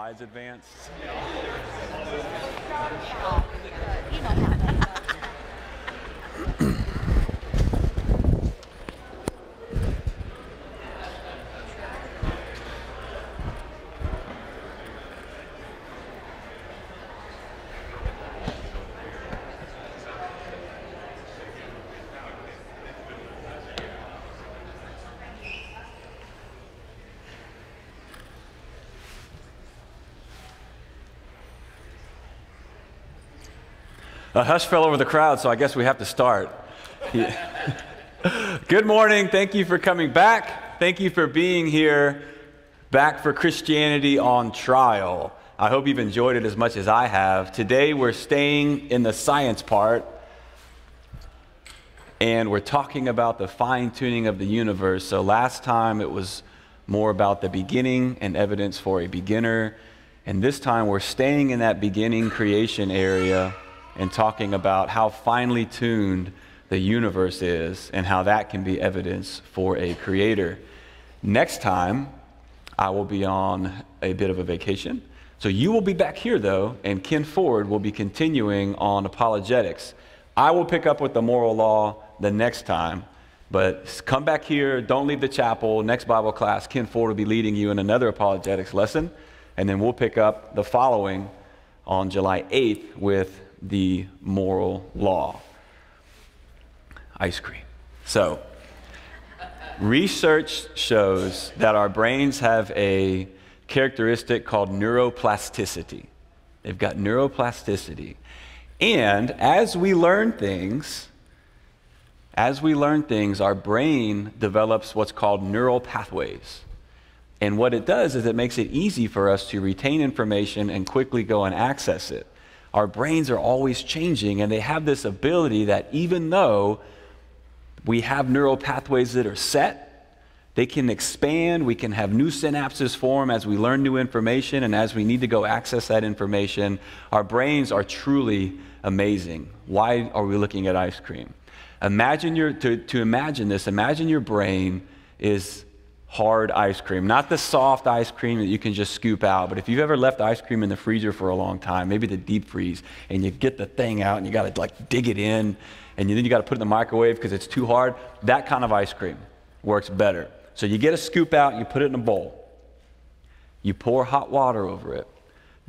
Slides advanced. A hush fell over the crowd, so I guess we have to start. Good morning. Thank you for coming back. Thank you for being here, back for Christianity on Trial. I hope you've enjoyed it as much as I have. Today we're staying in the science part, and we're talking about the fine-tuning of the universe. So last time it was more about the beginning and evidence for a beginner, and this time we're staying in that beginning creation area and talking about how finely tuned the universe is and how that can be evidence for a creator. Next time, I will be on a bit of a vacation. So you will be back here, though, and Ken Ford will be continuing on apologetics. I will pick up with the moral law the next time, but come back here, don't leave the chapel. Next Bible class, Ken Ford will be leading you in another apologetics lesson, and then we'll pick up the following on July 8th with the moral law. Ice cream. So, research shows that our brains have a characteristic called neuroplasticity. They've got neuroplasticity. And as we learn things, our brain develops what's called neural pathways. And what it does is it makes it easy for us to retain information and quickly go and access it. Our brains are always changing, and they have this ability that even though we have neural pathways that are set, they can expand, we can have new synapses form as we learn new information, and as we need to go access that information, our brains are truly amazing. Why are we looking at ice cream? Imagine imagine your brain is hard ice cream, not the soft ice cream that you can just scoop out, but if you've ever left ice cream in the freezer for a long time, maybe the deep freeze, and you get the thing out and you got to like dig it in, and then you got to put it in the microwave because it's too hard, that kind of ice cream works better. So you get a scoop out and you put it in a bowl. You pour hot water over it.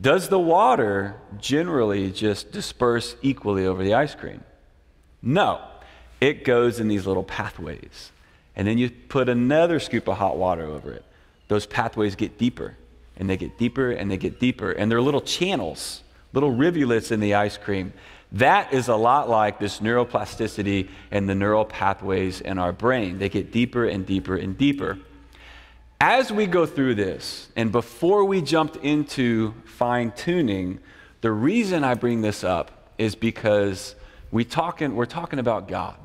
Does the water generally just disperse equally over the ice cream? No. It goes in these little pathways. And then you put another scoop of hot water over it. Those pathways get deeper, and they get deeper, and they get deeper. And they're little channels, little rivulets in the ice cream. That is a lot like this neuroplasticity and the neural pathways in our brain. They get deeper and deeper and deeper. As we go through this, and before we jumped into fine-tuning, the reason I bring this up is because we're talking about God.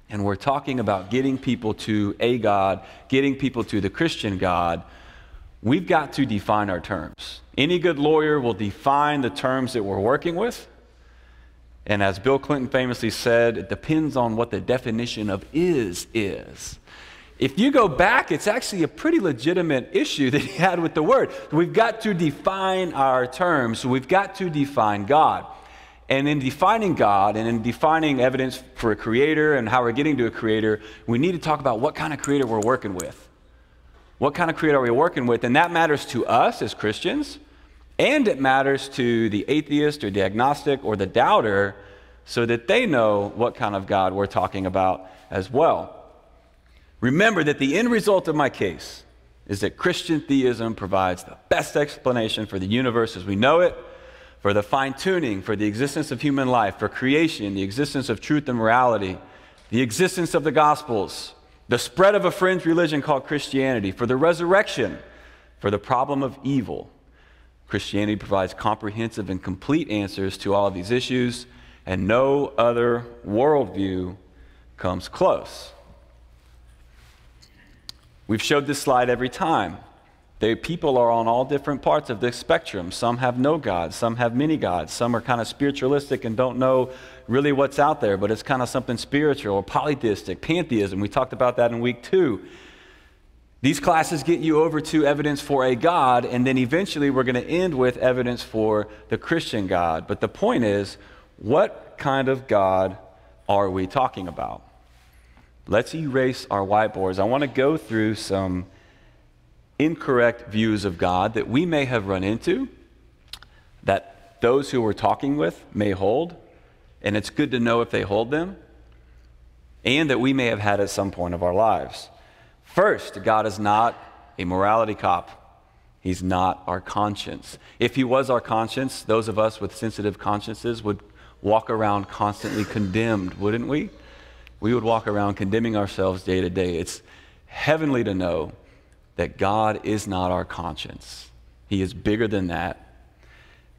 And we're talking about getting people to a God, getting people to the Christian God. We've got to define our terms. Any good lawyer will define the terms that we're working with. And as Bill Clinton famously said, it depends on what the definition of is. If you go back, it's actually a pretty legitimate issue that he had with the word. We've got to define our terms. So we've got to define God. And in defining God and in defining evidence for a creator and how we're getting to a creator, we need to talk about what kind of creator we're working with. What kind of creator are we working with? And that matters to us as Christians, and it matters to the atheist or the agnostic or the doubter so that they know what kind of God we're talking about as well. Remember that the end result of my case is that Christian theism provides the best explanation for the universe as we know it, for the fine-tuning, for the existence of human life, for creation, the existence of truth and morality, the existence of the Gospels, the spread of a fringe religion called Christianity, for the resurrection, for the problem of evil. Christianity provides comprehensive and complete answers to all of these issues, and no other worldview comes close. We've showed this slide every time. People are on all different parts of the spectrum. Some have no God, some have many gods, some are kind of spiritualistic and don't know really what's out there, but it's kind of something spiritual or polytheistic, pantheism. We talked about that in week 2. These classes get you over to evidence for a God, and then eventually we're going to end with evidence for the Christian God. But the point is, what kind of God are we talking about? Let's erase our whiteboards. I want to go through some incorrect views of God that we may have run into, that those who we're talking with may hold, and it's good to know if they hold them, and that we may have had at some point of our lives. First, God is not a morality cop. He's not our conscience. If he was our conscience, those of us with sensitive consciences would walk around constantly condemned, wouldn't we? We would walk around condemning ourselves day to day. It's heavenly to know that God is not our conscience. He is bigger than that.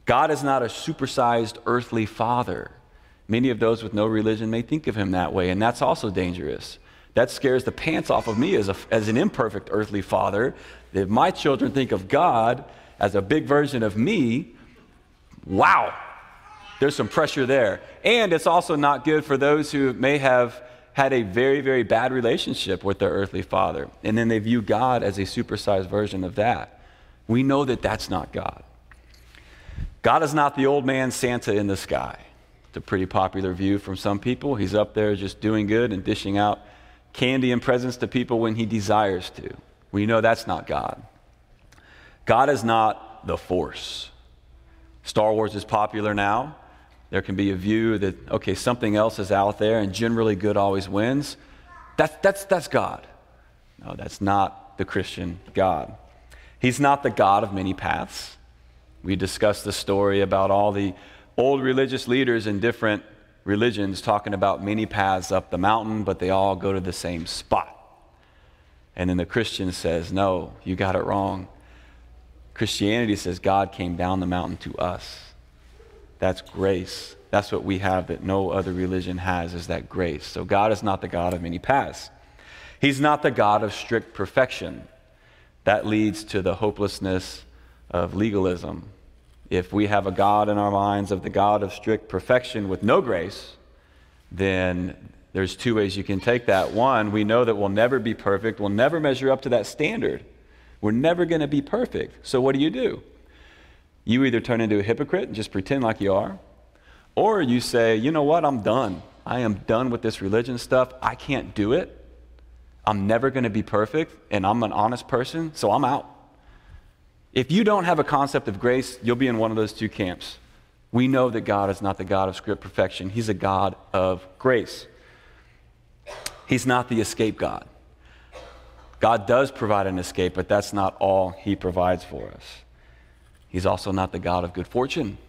God is not a supersized earthly father. Many of those with no religion may think of him that way, and that's also dangerous. That scares the pants off of me as an imperfect earthly father. If my children think of God as a big version of me, wow, there's some pressure there. And it's also not good for those who may have had a very, very bad relationship with their earthly father, and then they view God as a supersized version of that. We know that that's not God. God is not the old man Santa in the sky. It's a pretty popular view from some people. He's up there just doing good and dishing out candy and presents to people when he desires to. We know that's not God. God is not the Force. Star Wars is popular now. There can be a view that, okay, something else is out there and generally good always wins. That's God. No, that's not the Christian God. He's not the God of many paths. We discussed the story about all the old religious leaders in different religions talking about many paths up the mountain, but they all go to the same spot. And then the Christian says, no, you got it wrong. Christianity says God came down the mountain to us. That's grace. That's what we have that no other religion has, is that grace. So God is not the God of many paths. He's not the God of strict perfection. That leads to the hopelessness of legalism. If we have a God in our minds of the God of strict perfection with no grace, then there's two ways you can take that. One, we know that we'll never be perfect. We'll never measure up to that standard. We're never going to be perfect. So what do? You either turn into a hypocrite and just pretend like you are, or you say, you know what, I'm done. I am done with this religion stuff. I can't do it. I'm never going to be perfect, and I'm an honest person, so I'm out. If you don't have a concept of grace, you'll be in one of those two camps. We know that God is not the God of strict perfection. He's a God of grace. He's not the escape God. God does provide an escape, but that's not all he provides for us. He's also not the God of good fortune,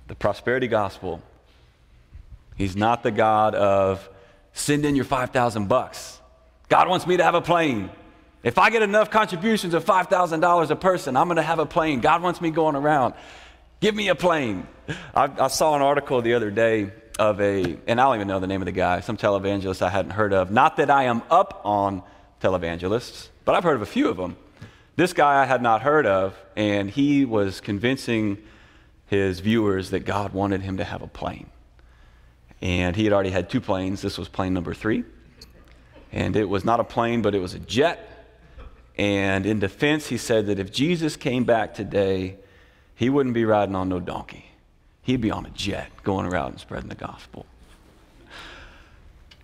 the prosperity gospel. He's not the God of send in your $5,000. God wants me to have a plane. If I get enough contributions of $5,000 a person, I'm going to have a plane. God wants me going around. Give me a plane. I saw an article the other day of and I don't even know the name of the guy, some televangelist I hadn't heard of. Not that I am up on televangelists, but I've heard of a few of them. This guy I had not heard of, and he was convincing his viewers that God wanted him to have a plane. And he had already had 2 planes. This was plane number 3. And it was not a plane, but it was a jet. And in defense, he said that if Jesus came back today, he wouldn't be riding on no donkey. He'd be on a jet going around and spreading the gospel.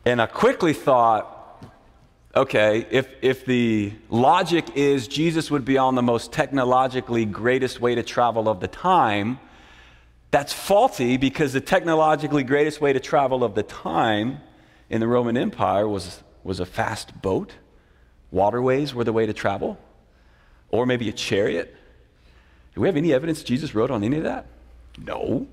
And I quickly thought, okay, if the logic is Jesus would be on the most technologically greatest way to travel of the time, that's faulty, because the technologically greatest way to travel of the time in the Roman Empire was a fast boat. Waterways were the way to travel, or maybe a chariot. Do we have any evidence Jesus rode on any of that? No.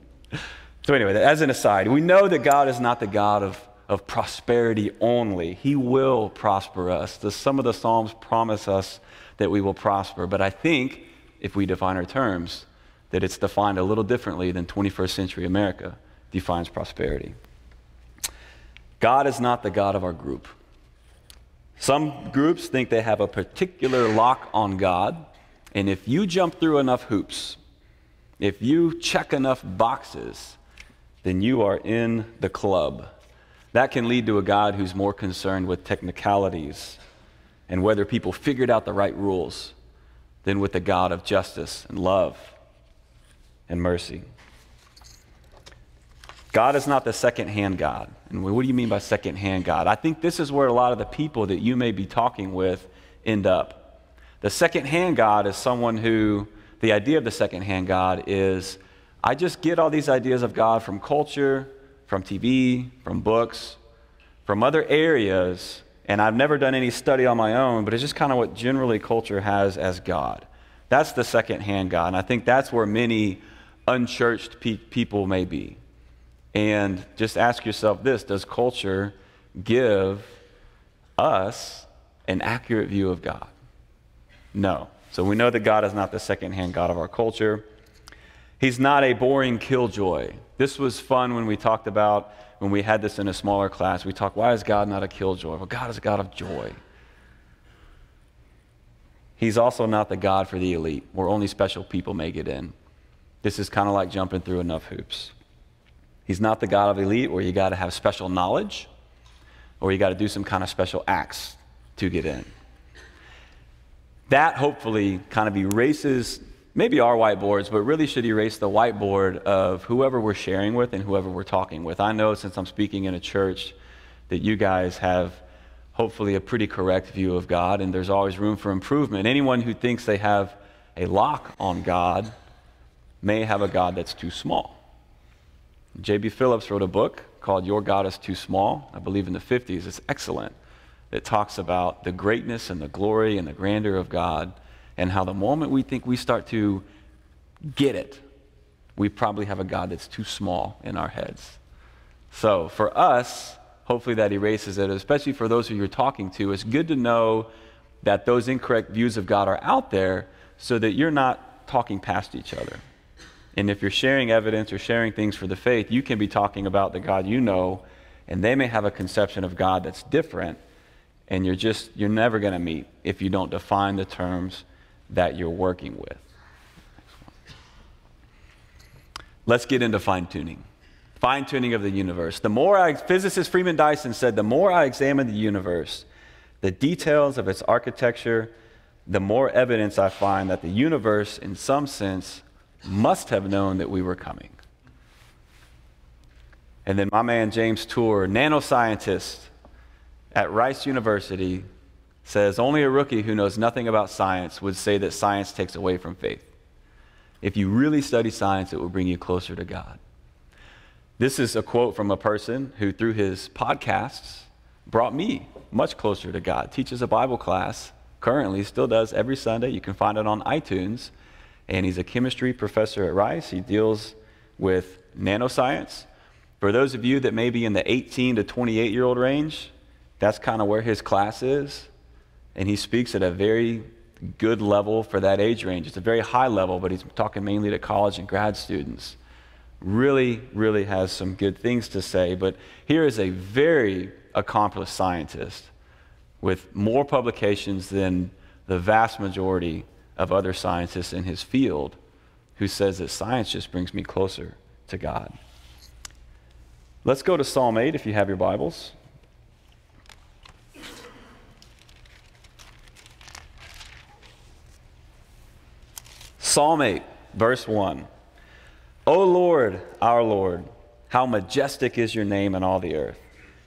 So anyway, as an aside, we know that God is not the God of prosperity only. He will prosper us. Some of the Psalms promise us that we will prosper, but I think if we define our terms, that it's defined a little differently than 21st century America defines prosperity. God is not the God of our group. Some groups think they have a particular lock on God, and if you jump through enough hoops, if you check enough boxes, then you are in the club. That can lead to a God who's more concerned with technicalities and whether people figured out the right rules than with the God of justice and love and mercy. God is not the second-hand God. And what do you mean by second-hand God? I think this is where a lot of the people that you may be talking with end up. The second-hand God is someone who, the idea of the second-hand God is, I just get all these ideas of God from culture, from TV, from books, from other areas, and I've never done any study on my own, but it's just kind of what generally culture has as God. That's the second-hand God, and I think that's where many unchurched people may be. And just ask yourself this, does culture give us an accurate view of God? No. So we know that God is not the second-hand God of our culture. He's not a boring killjoy. This was fun when we talked about, when we had this in a smaller class, we talked, why is God not a killjoy? Well, God is a God of joy. He's also not the God for the elite, where only special people may get in. This is kind of like jumping through enough hoops. He's not the God of elite, where you got to have special knowledge, or you got to do some kind of special acts to get in. That hopefully kind of erases maybe our whiteboards, but really should erase the whiteboard of whoever we're sharing with and whoever we're talking with. I know since I'm speaking in a church that you guys have hopefully a pretty correct view of God, and there's always room for improvement. Anyone who thinks they have a lock on God may have a God that's too small. J.B. Phillips wrote a book called Your God is Too Small, I believe in the 50s. It's excellent. It talks about the greatness and the glory and the grandeur of God, and how the moment we think we start to get it, we probably have a God that's too small in our heads. So for us, hopefully that erases it, especially for those who you're talking to. It's good to know that those incorrect views of God are out there so that you're not talking past each other. And if you're sharing evidence or sharing things for the faith, you can be talking about the God you know, and they may have a conception of God that's different, and you're never going to meet if you don't define the terms that you're working with. Let's get into fine-tuning. Fine-tuning of the universe. Physicist Freeman Dyson said, the more I examine the universe, the details of its architecture, the more evidence I find that the universe, in some sense, must have known that we were coming. And then my man James Tour, nanoscientist at Rice University, says only a rookie who knows nothing about science would say that science takes away from faith. If you really study science, it will bring you closer to God. This is a quote from a person who, through his podcasts, brought me much closer to God. Teaches a Bible class, currently, still does every Sunday. You can find it on iTunes. And he's a chemistry professor at Rice. He deals with nanoscience. For those of you that may be in the 18 to 28-year-old range, that's kind of where his class is. And he speaks at a very good level for that age range. It's a very high level, but he's talking mainly to college and grad students. Really, really has some good things to say. But here is a very accomplished scientist with more publications than the vast majority of other scientists in his field, who says that science just brings me closer to God. Let's go to Psalm 8 if you have your Bibles. Psalm 8, verse 1. O Lord, our Lord, how majestic is your name in all the earth.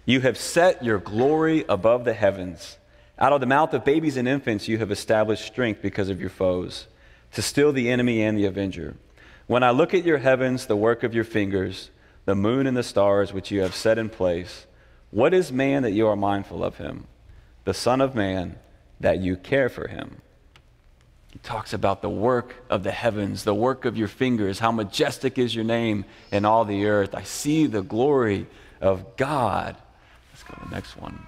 You have set your glory above the heavens. Out of the mouth of babies and infants you have established strength because of your foes, to still the enemy and the avenger. When I look at your heavens, the work of your fingers, the moon and the stars which you have set in place, what is man that you are mindful of him, the Son of Man that you care for him? He talks about the work of the heavens, the work of your fingers, how majestic is your name in all the earth. I see the glory of God. Let's go to the next one.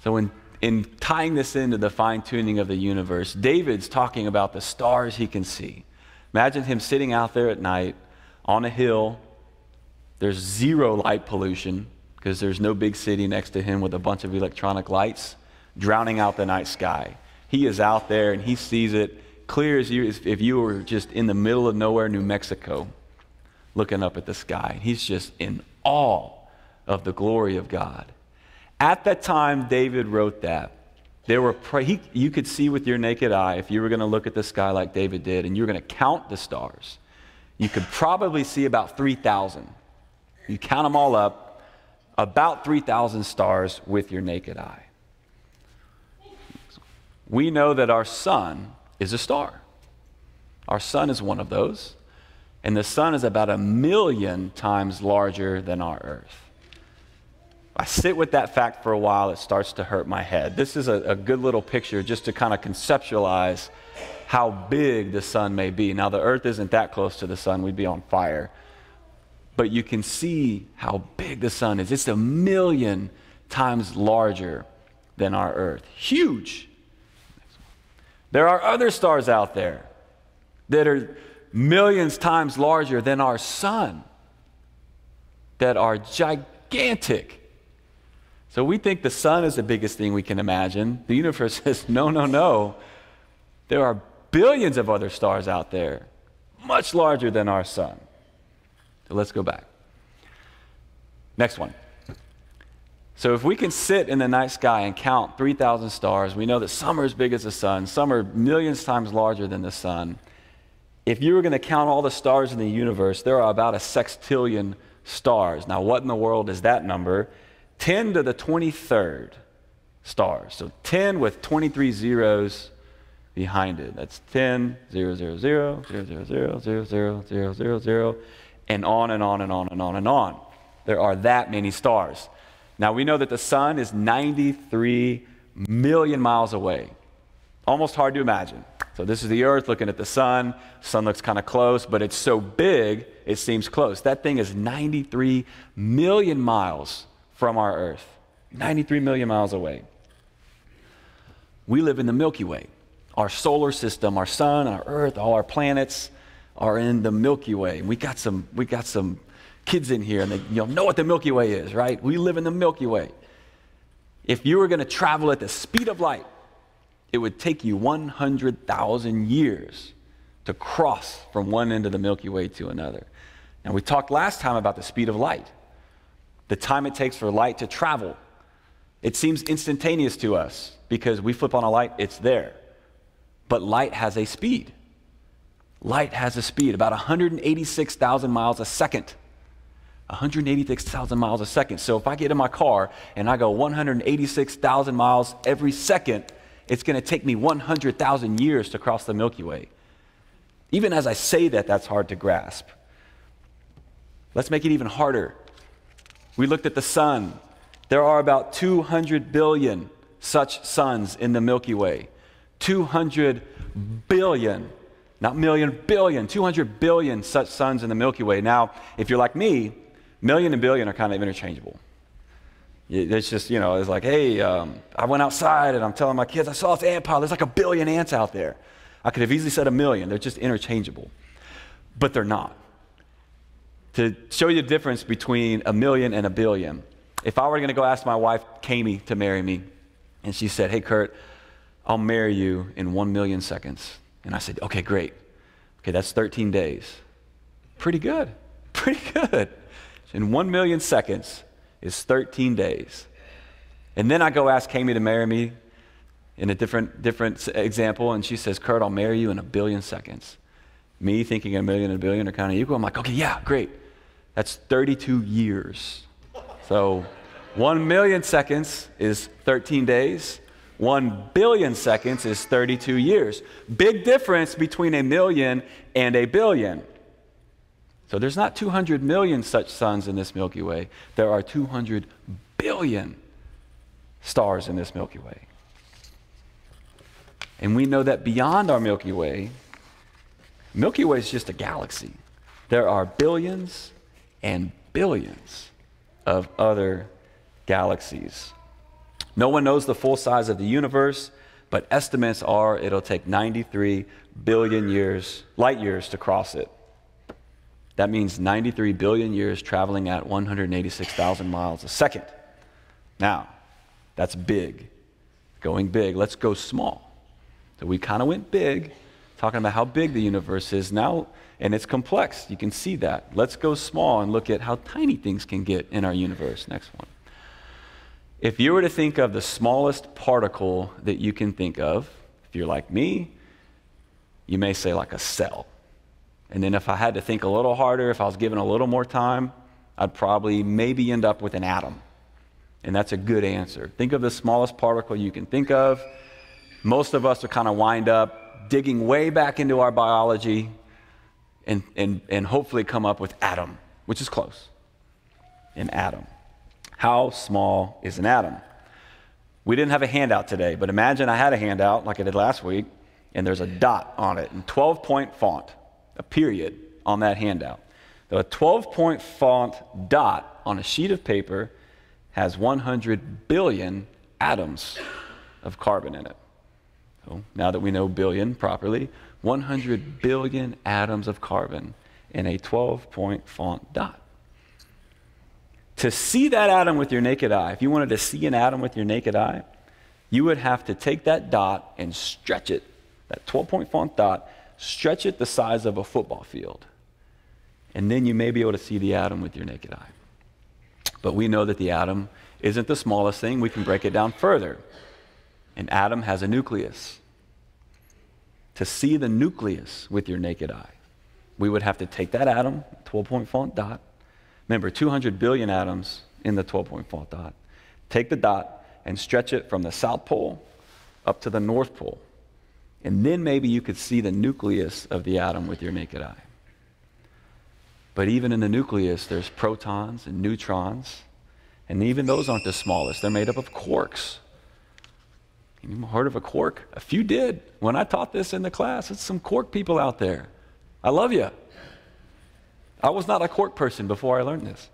So in tying this into the fine-tuning of the universe, David's talking about the stars he can see. Imagine him sitting out there at night on a hill. There's zero light pollution because there's no big city next to him with a bunch of electronic lights drowning out the night sky. He is out there and he sees it clear as if you were just in the middle of nowhere, New Mexico, looking up at the sky. He's just in awe of the glory of God. At that time David wrote that, You could see with your naked eye, if you were going to look at the sky like David did, and you were going to count the stars, you could probably see about 3,000. You count them all up, about 3,000 stars with your naked eye. We know that our sun is a star. Our sun is one of those, and the sun is about 1,000,000 times larger than our earth. I sit with that fact for a while, it starts to hurt my head. This is a good little picture just to kind of conceptualize how big the sun may be. Now, the earth isn't that close to the sun, we'd be on fire. But you can see how big the sun is. It's 1,000,000 times larger than our earth. Huge. There are other stars out there that are millions times larger than our sun, that are gigantic. So we think the sun is the biggest thing we can imagine. The universe says, no, no, no. There are billions of other stars out there, much larger than our sun. So let's go back. Next one. So if we can sit in the night sky and count 3,000 stars, we know that some are as big as the sun, some are millions times larger than the sun. If you were going to count all the stars in the universe, there are about a sextillion stars. Now, what in the world is that number? 10 to the 23rd stars. So 10 with 23 zeros behind it. That's 10, 0, 0, 0, 0, 0, 0, 0, 0, 0, 0, 0, and on and on and on and on and on. There are that many stars. Now, we know that the sun is 93 million miles away. Almost hard to imagine. So this is the earth looking at the sun. Sun looks kind of close, but it's so big, it seems close. That thing is 93 million miles from our earth. 93 million miles away. We live in the Milky Way. Our solar system, our sun, our earth, all our planets are in the Milky Way. We got some kids in here, and they know what the Milky Way is, right? We live in the Milky Way. If you were going to travel at the speed of light, it would take you 100,000 years to cross from one end of the Milky Way to another. And we talked last time about the speed of light, the time it takes for light to travel. It seems instantaneous to us because we flip on a light, it's there. But light has a speed. Light has a speed, about 186,000 miles a second. 186,000 miles a second. So if I get in my car and I go 186,000 miles every second, it's going to take me 100,000 years to cross the Milky Way. Even as I say that, that's hard to grasp. Let's make it even harder. We looked at the sun. There are about 200 billion such suns in the Milky Way. 200 billion, not million, billion, 200 billion such suns in the Milky Way. Now, if you're like me, million and billion are kind of interchangeable. It's just, it's like, hey, I went outside and I'm telling my kids, I saw this ant pile. There's like 1 billion ants out there. I could have easily said 1 million. They're just interchangeable. But they're not. To show you the difference between 1 million and 1 billion, if I were going to go ask my wife, Kami, to marry me, and she said, hey, Curt, I'll marry you in 1 million seconds. And I said, okay, great. Okay, that's 13 days. Pretty good. Pretty good. In 1 million seconds is 13 days. And then I go ask Kami to marry me in a different example, and she says, Curt, I'll marry you in 1 billion seconds. Me thinking 1 million and 1 billion are kind of equal. I'm like, okay, yeah, great. That's 32 years. So 1 million seconds is 13 days. 1 billion seconds is 32 years. Big difference between 1 million and 1 billion. So there's not 200 million such suns in this Milky Way. There are 200 billion stars in this Milky Way. And we know that beyond our Milky Way is just a galaxy. There are billions and billions of other galaxies. No one knows the full size of the universe, but estimates are it'll take 93 billion light years to cross it. That means 93 billion years traveling at 186,000 miles a second. Now, that's big. Going big. Let's go small. So we kind of went big, talking about how big the universe is now, and it's complex. You can see that. Let's go small and look at how tiny things can get in our universe. Next one. If you were to think of the smallest particle that you can think of, if you're like me, you may say like a cell. And then if I had to think a little harder, if I was given a little more time, I'd probably maybe end up with an atom. And that's a good answer. Think of the smallest particle you can think of. Most of us are kind of wind up digging way back into our biology and hopefully come up with atom, which is close. An atom. How small is an atom? We didn't have a handout today, but imagine I had a handout like I did last week, and there's a dot on it in 12-point font, a period on that handout. The 12-point font dot on a sheet of paper has 100 billion atoms of carbon in it. So now that we know billion properly, 100 billion atoms of carbon in a 12-point font dot. To see that atom with your naked eye, if you wanted to see an atom with your naked eye, you would have to take that dot and stretch it, that 12-point font dot, stretch it the size of a football field. And then you may be able to see the atom with your naked eye. But we know that the atom isn't the smallest thing. We can break it down further. An atom has a nucleus. To see the nucleus with your naked eye, we would have to take that atom, 12-point font dot. Remember, 200 billion atoms in the 12-point font dot. Take the dot and stretch it from the South Pole up to the North Pole. And then maybe you could see the nucleus of the atom with your naked eye. But even in the nucleus, there's protons and neutrons. And even those aren't the smallest. They're made up of quarks. You heard of a quark? A few did. When I taught this in the class, it's some quark people out there. I love you. I was not a quark person before I learned this.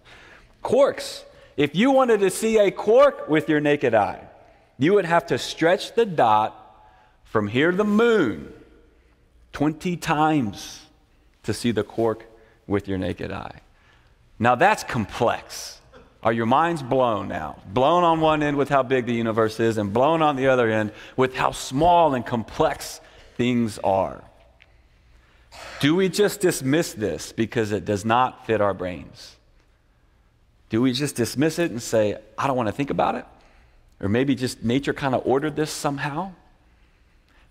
Quarks. If you wanted to see a quark with your naked eye, you would have to stretch the dot from here to the moon 20 times to see the quark with your naked eye. Now that's complex. Are your minds blown now? Blown on one end with how big the universe is, and blown on the other end with how small and complex things are. Do we just dismiss this because it does not fit our brains? Do we just dismiss it and say, I don't want to think about it? Or maybe just nature kind of ordered this somehow?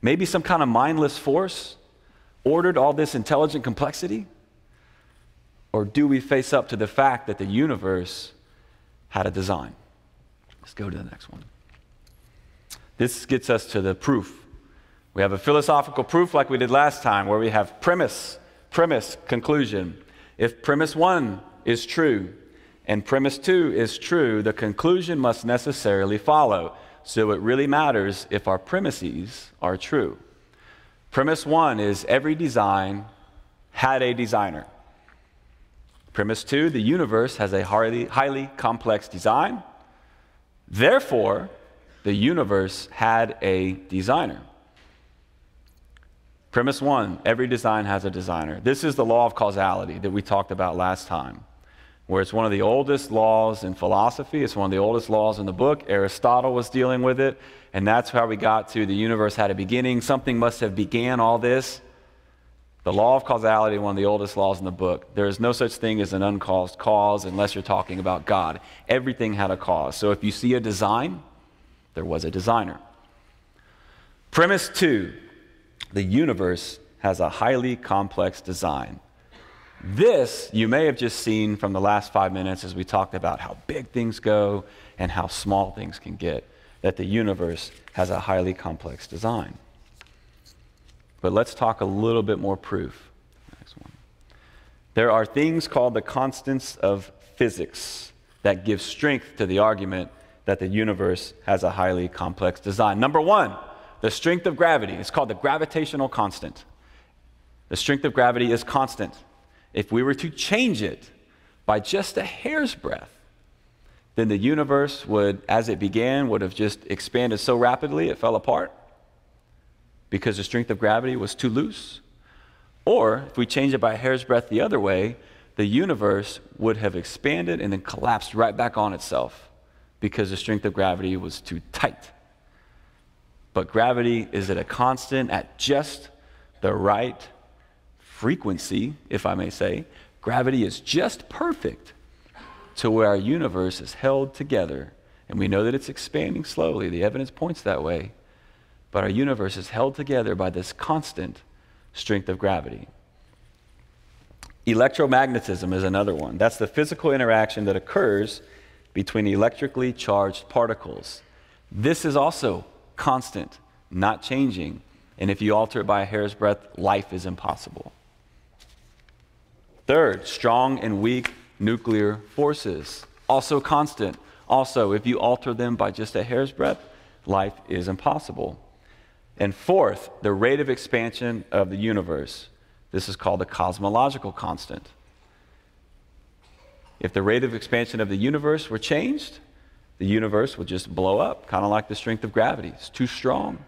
Maybe some kind of mindless force ordered all this intelligent complexity? Or do we face up to the fact that the universe had a design? Let's go to the next one. This gets us to the proof. We have a philosophical proof like we did last time, where we have premise, conclusion. If premise 1 is true and premise 2 is true, the conclusion must necessarily follow. So it really matters if our premises are true. Premise 1 is every design had a designer. Premise 2, the universe has a highly complex design. Therefore, the universe had a designer. Premise 1, every design has a designer. This is the law of causality that we talked about last time, where it's one of the oldest laws in philosophy. It's one of the oldest laws in the book. Aristotle was dealing with it, and that's how we got to the universe had a beginning. Something must have began all this. The law of causality, one of the oldest laws in the book. There is no such thing as an uncaused cause unless you're talking about God. Everything had a cause. So if you see a design, there was a designer. Premise 2, the universe has a highly complex design. This you may have just seen from the last 5 minutes as we talked about how big things go and how small things can get, that the universe has a highly complex design. But let's talk a little bit more proof. Next one. There are things called the constants of physics that give strength to the argument that the universe has a highly complex design. Number 1, the strength of gravity. It's called the gravitational constant. The strength of gravity is constant. If we were to change it by just a hair's breadth, then the universe would, as it began, would have just expanded so rapidly it fell apart because the strength of gravity was too loose. Or if we change it by a hair's breadth the other way, the universe would have expanded and then collapsed right back on itself because the strength of gravity was too tight. But gravity is at a constant at just the right frequency, if I may say. Gravity is just perfect to where our universe is held together And we know that it's expanding slowly. The evidence points that way. But our universe is held together by this constant strength of gravity. Electromagnetism is another one. That's the physical interaction that occurs between electrically charged particles. This is also constant, not changing. And if you alter it by a hair's breadth, life is impossible. Third, strong and weak nuclear forces, also constant. Also, if you alter them by just a hair's breadth, life is impossible. And fourth, the rate of expansion of the universe. This is called the cosmological constant. If the rate of expansion of the universe were changed, the universe would just blow up, kind of like the strength of gravity. It's too strong,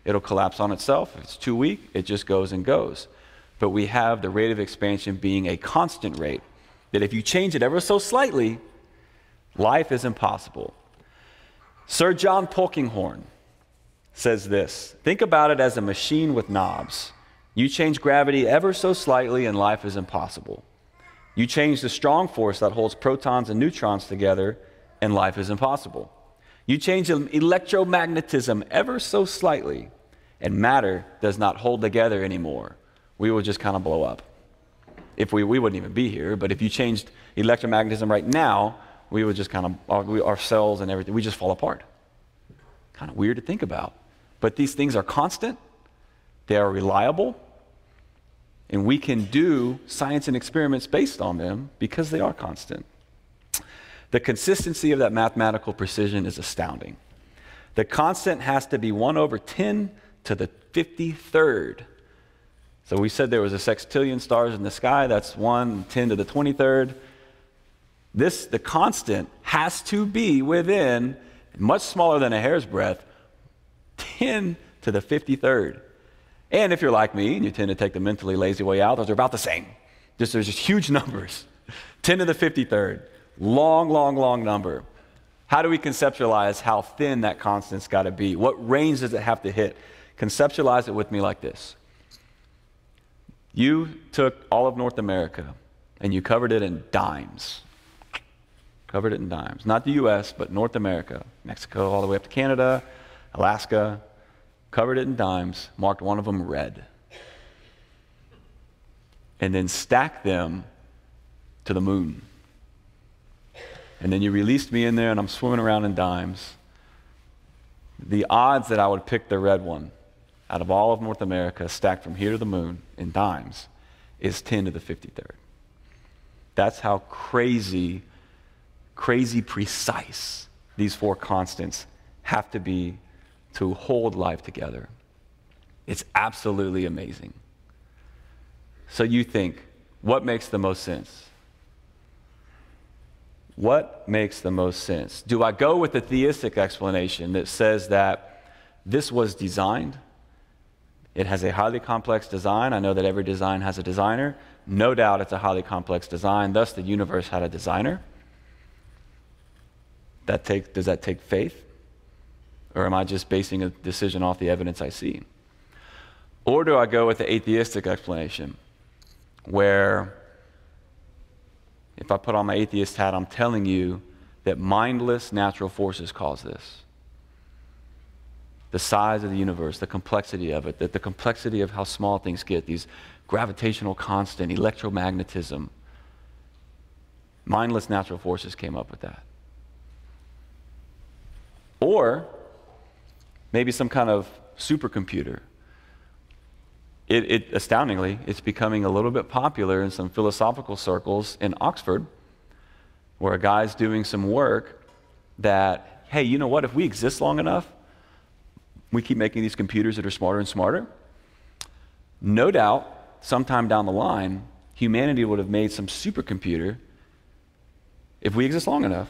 it'll collapse on itself. If it's too weak, it just goes and goes. But we have the rate of expansion being a constant rate, that if you change it ever so slightly, life is impossible. Sir John Polkinghorne says this: think about it as a machine with knobs. You change gravity ever so slightly and life is impossible. You change the strong force that holds protons and neutrons together and life is impossible. You change electromagnetism ever so slightly and matter does not hold together anymore. We will just kind of blow up. If we wouldn't even be here, but if you changed electromagnetism right now, we would just kind of, our cells and everything, we just fall apart. Kind of weird to think about. But these things are constant, they are reliable, and we can do science and experiments based on them because they are constant. The consistency of that mathematical precision is astounding. The constant has to be 1 over 10 to the 53rd. So we said there was a sextillion stars in the sky. That's 1, 10 to the 23rd. The constant has to be within, much smaller than a hair's breadth, 10 to the 53rd. And if you're like me, and you tend to take the mentally lazy way out, those are about the same. There's just huge numbers. 10 to the 53rd. Long, long, long number. How do we conceptualize how thin that constant's got to be? What range does it have to hit? Conceptualize it with me like this. You took all of North America and you covered it in dimes. Covered it in dimes. Not the U.S., but North America. Mexico all the way up to Canada, Alaska. Covered it in dimes, marked one of them red. And then stacked them to the moon. And then you released me in there and I'm swimming around in dimes. The odds that I would pick the red one out of all of North America stacked from here to the moon in dimes is 10 to the 53rd. That's how crazy precise these 4 constants have to be to hold life together. It's absolutely amazing. So you think, what makes the most sense? What makes the most sense? Do I go with the theistic explanation that says that this was designed? It has a highly complex design. I know that every design has a designer. No doubt it's a highly complex design. Thus, the universe had a designer. Does that take faith? Or am I just basing a decision off the evidence I see? Or do I go with the atheistic explanation, where if I put on my atheist hat, I'm telling you that mindless natural forces cause this. The size of the universe, the complexity of it, the complexity of how small things get, these gravitational constant, electromagnetism. Mindless natural forces came up with that. Or maybe some kind of supercomputer. Astoundingly, it's becoming a little bit popular in some philosophical circles in Oxford, where a guy's doing some work that, hey, you know what, if we exist long enough, we keep making these computers that are smarter and smarter. No doubt, sometime down the line, humanity would have made some supercomputer, if we exist long enough,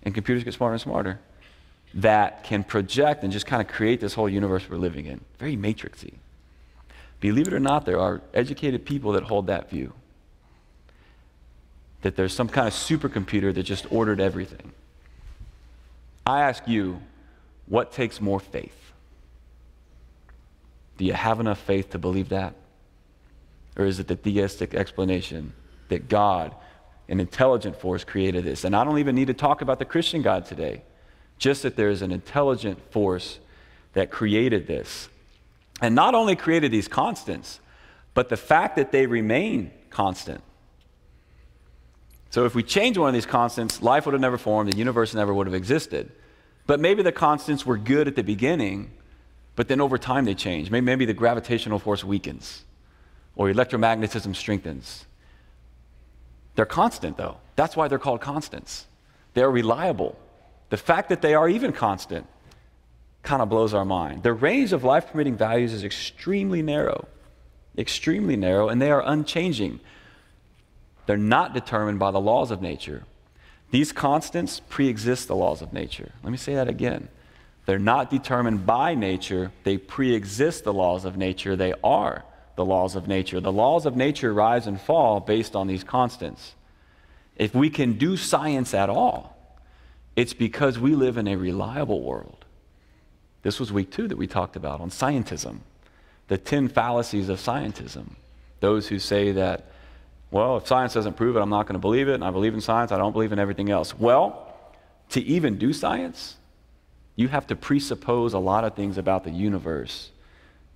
and computers get smarter and smarter, that can project and just kind of create this whole universe we're living in. Very matrixy. Believe it or not, there are educated people that hold that view. That there's some kind of supercomputer that just ordered everything. I ask you, what takes more faith? Do you have enough faith to believe that? Or is it the theistic explanation that God, an intelligent force, created this? And I don't even need to talk about the Christian God today. just that there's an intelligent force that created this. And not only created these constants, but the fact that they remain constant. So if we change one of these constants, life would have never formed, the universe never would have existed. But maybe the constants were good at the beginning, but then over time they change. Maybe the gravitational force weakens, or electromagnetism strengthens. They're constant, though. That's why they're called constants. They're reliable. The fact that they are even constant kind of blows our mind. The range of life-permitting values is extremely narrow, and they are unchanging. They're not determined by the laws of nature. These constants pre-exist the laws of nature. Let me say that again. They're not determined by nature. They pre-exist the laws of nature. They are the laws of nature. The laws of nature rise and fall based on these constants. If we can do science at all, it's because we live in a reliable world. This was week 2 that we talked about on scientism, the 10 fallacies of scientism. Those who say that, well, if science doesn't prove it, I'm not going to believe it, and I believe in science, I don't believe in everything else. Well, to even do science, you have to presuppose a lot of things about the universe.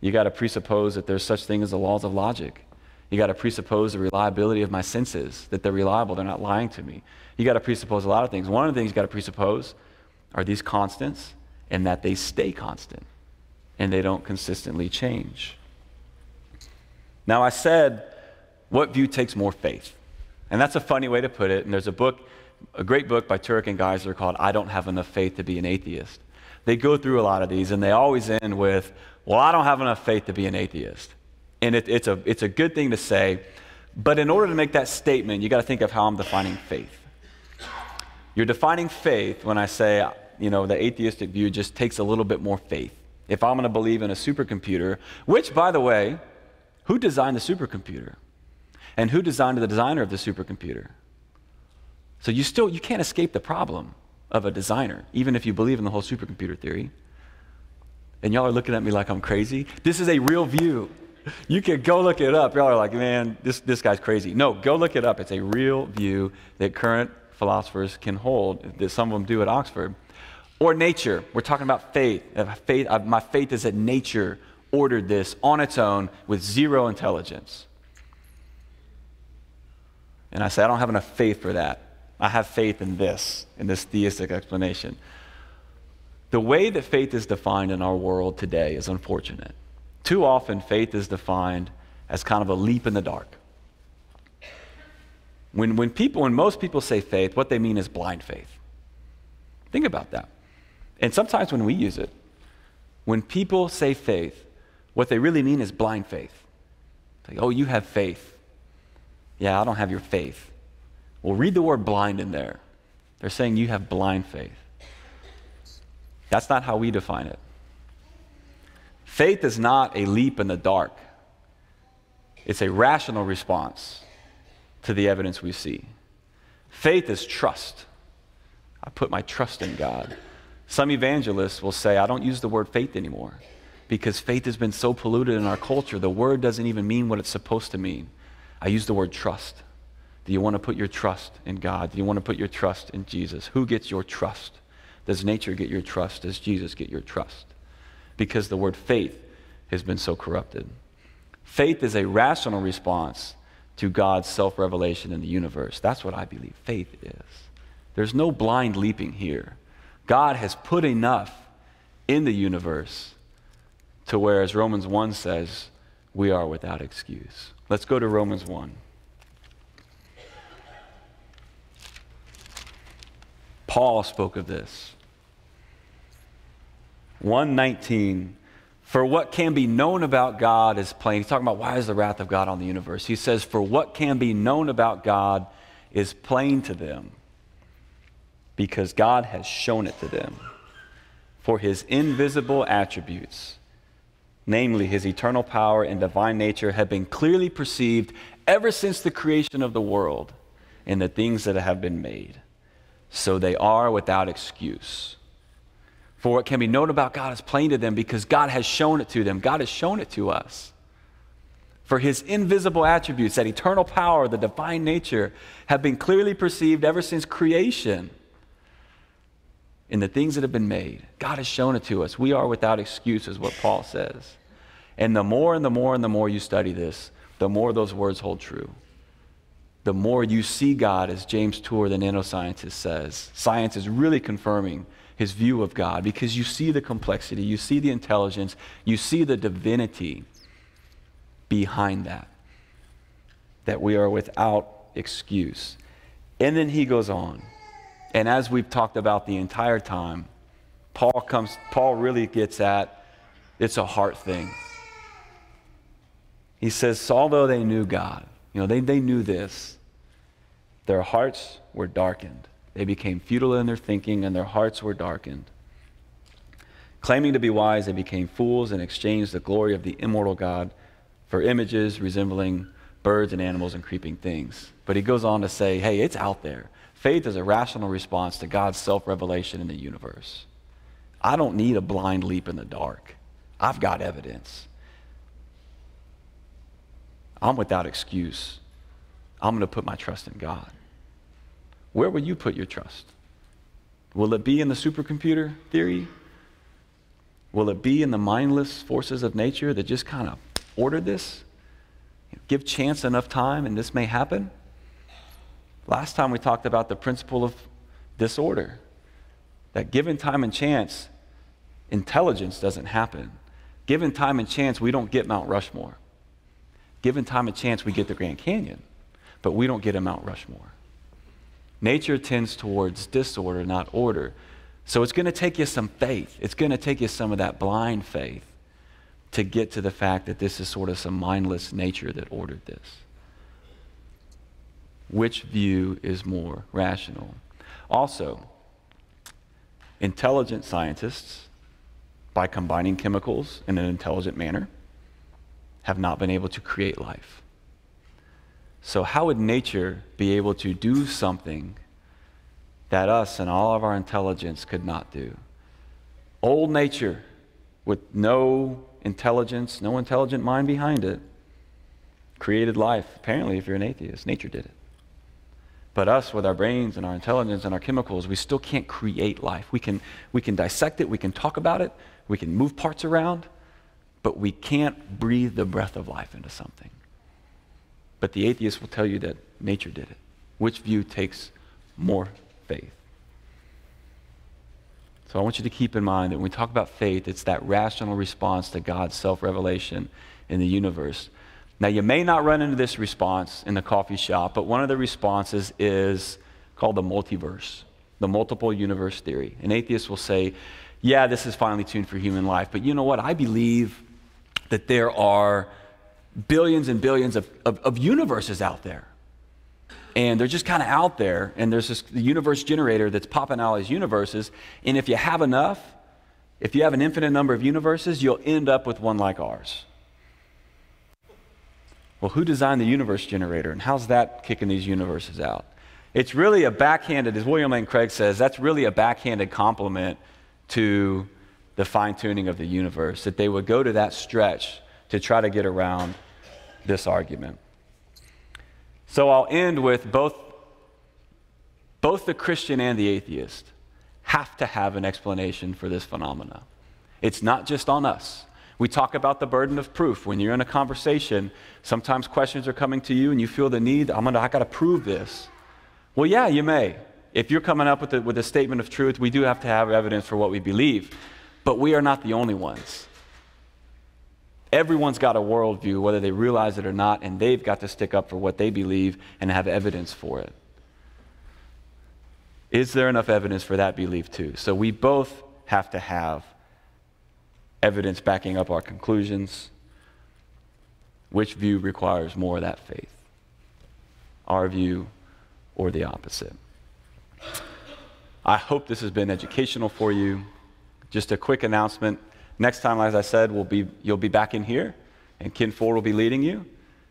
You got to presuppose that there's such thing as the laws of logic. You got to presuppose the reliability of my senses, that they're reliable, they're not lying to me. You got to presuppose a lot of things. One of the things you got to presuppose are these constants, and that they stay constant, and they don't consistently change. Now, I said, what view takes more faith? And that's a funny way to put it. And there's a great book by Turek and Geisler called I Don't Have Enough Faith to Be an Atheist. They go through a lot of these, and they always end with, well, I don't have enough faith to be an atheist. And it's a good thing to say, but in order to make that statement, you got to think of how I'm defining faith. You're defining faith when I say, the atheistic view just takes a little bit more faith. If I'm going to believe in a supercomputer, which, by the way, who designed the supercomputer? And who designed the designer of the supercomputer? So you can't escape the problem of a designer, even if you believe in the whole supercomputer theory. And y'all are looking at me like I'm crazy. This is a real view. You can go look it up. Y'all are like, man, this guy's crazy. No, go look it up. It's a real view that current philosophers can hold, that some of them do at Oxford. Or nature. We're talking about faith. My faith is that nature ordered this on its own with zero intelligence. And I say, I don't have enough faith for that. I have faith in this theistic explanation. The way that faith is defined in our world today is unfortunate. Too often, faith is defined as kind of a leap in the dark. When most people say faith, what they mean is blind faith. Think about that. And sometimes when we use it, when people say faith, what they really mean is blind faith. Like, oh, you have faith. Yeah, I don't have your faith. Well, read the word blind in there. They're saying you have blind faith. That's not how we define it. Faith is not a leap in the dark. It's a rational response to the evidence we see. Faith is trust. I put my trust in God. Some evangelists will say, I don't use the word faith anymore because faith has been so polluted in our culture, the word doesn't even mean what it's supposed to mean. I use the word trust. Do you want to put your trust in God? Do you want to put your trust in Jesus? Who gets your trust? Does nature get your trust? Does Jesus get your trust? Because the word faith has been so corrupted. Faith is a rational response to God's self-revelation in the universe. That's what I believe faith is. There's no blind leaping here. God has put enough in the universe to where, as Romans 1 says, we are without excuse. Let's go to Romans 1. Paul spoke of this. 1:19, for what can be known about God is plain. He's talking about why is the wrath of God on the universe. He says, for what can be known about God is plain to them, because God has shown it to them. For his invisible attributes, namely his eternal power and divine nature, have been clearly perceived ever since the creation of the world and the things that have been made. So they are without excuse. For what can be known about God is plain to them because God has shown it to them. God has shown it to us. For his invisible attributes, that eternal power, the divine nature, have been clearly perceived ever since creation. in the things that have been made. God has shown it to us. We are without excuse, is what Paul says. And the more and the more and the more you study this, the more those words hold true. The more you see God, as James Tour, the nanoscientist, says. Science is really confirming his view of God because you see the complexity, you see the intelligence, you see the divinity behind that we are without excuse. And then he goes on. And as we've talked about the entire time, Paul really gets at, it's a heart thing. He says, so although they knew God, they knew this, their hearts were darkened. They became futile in their thinking, and their hearts were darkened. Claiming to be wise, they became fools and exchanged the glory of the immortal God for images resembling birds and animals and creeping things. But he goes on to say, hey, it's out there. Faith is a rational response to God's self-revelation in the universe. I don't need a blind leap in the dark. I've got evidence. I'm without excuse. I'm going to put my trust in God. Where will you put your trust? Will it be in the supercomputer theory? Will it be in the mindless forces of nature that just kind of ordered this? Give chance enough time and this may happen? Last time we talked about the principle of disorder. That given time and chance, intelligence doesn't happen. Given time and chance, we don't get Mount Rushmore. Given time and chance, we get the Grand Canyon, but we don't get a Mount Rushmore. Nature tends towards disorder, not order. So it's going to take you some faith. It's going to take you some of that blind faith to get to the fact that this is sort of some mindless nature that ordered this. Which view is more rational? Also, intelligent scientists, by combining chemicals in an intelligent manner, have not been able to create life. So how would nature be able to do something that us and all of our intelligence could not do? Old nature, with no intelligence, no intelligent mind behind it, created life. Apparently, if you're an atheist, nature did it. But us, with our brains and our intelligence and our chemicals, we still can't create life. We can dissect it, we can talk about it, we can move parts around, but we can't breathe the breath of life into something. But the atheist will tell you that nature did it. Which view takes more faith? So I want you to keep in mind that when we talk about faith, it's that rational response to God's self-revelation in the universe. Now, you may not run into this response in the coffee shop, but one of the responses is called the multiverse, the multiple universe theory. An atheist will say, yeah, this is finely tuned for human life, but you know what? I believe that there are billions and billions of universes out there. And they're just kind of out there, and there's this universe generator that's popping out these universes, and if you have enough, if you have an infinite number of universes, you'll end up with one like ours. Well, who designed the universe generator, and how's that kicking these universes out? It's really a backhanded, as William Lane Craig says, that's really a backhanded compliment to the fine-tuning of the universe, that they would go to that stretch to try to get around this argument. So I'll end with both the Christian and the atheist have to have an explanation for this phenomena. It's not just on us. We talk about the burden of proof. When you're in a conversation, sometimes questions are coming to you and you feel the need, I got to prove this. Well, yeah, you may. If you're coming up with a statement of truth, we do have to have evidence for what we believe. But we are not the only ones. Everyone's got a worldview, whether they realize it or not, and they've got to stick up for what they believe and have evidence for it. Is there enough evidence for that belief too? So we both have to have evidence backing up our conclusions. Which view requires more of that faith? Our view or the opposite? I hope this has been educational for you. Just a quick announcement. Next time, as I said, you'll be back in here, and Ken Ford will be leading you.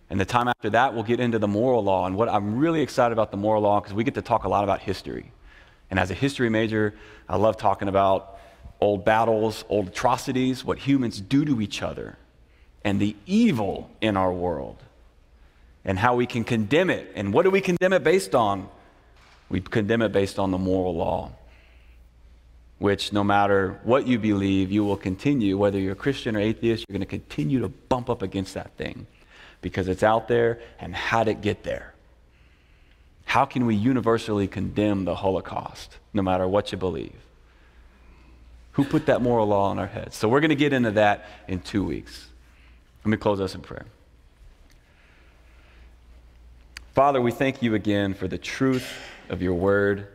And the time after that, we'll get into the moral law. And what I'm really excited about the moral law, because we get to talk a lot about history. And as a history major, I love talking about old battles, old atrocities, what humans do to each other, and the evil in our world, and how we can condemn it. And what do we condemn it based on? We condemn it based on the moral law. which no matter what you believe, you will continue, whether you're a Christian or atheist, you're going to continue to bump up against that thing because it's out there. And how'd it get there? How can we universally condemn the Holocaust, no matter what you believe? Who put that moral law in our heads? So we're going to get into that in 2 weeks. Let me close us in prayer. Father, we thank you again for the truth of your word,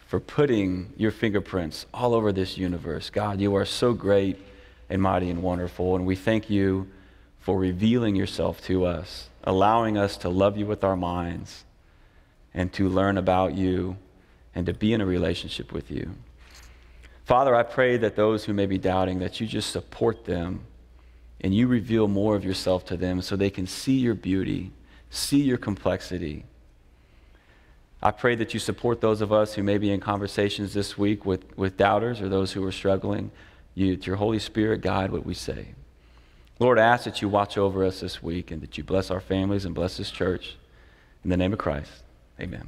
for putting your fingerprints all over this universe. God, you are so great and mighty and wonderful, and we thank you for revealing yourself to us, allowing us to love you with our minds and to learn about you and to be in a relationship with you. Father, I pray that those who may be doubting, that you just support them and you reveal more of yourself to them so they can see your beauty, see your complexity. I pray that you support those of us who may be in conversations this week with doubters or those who are struggling. Your Holy Spirit guide what we say. Lord, I ask that you watch over us this week and that you bless our families and bless this church. In the name of Christ, amen.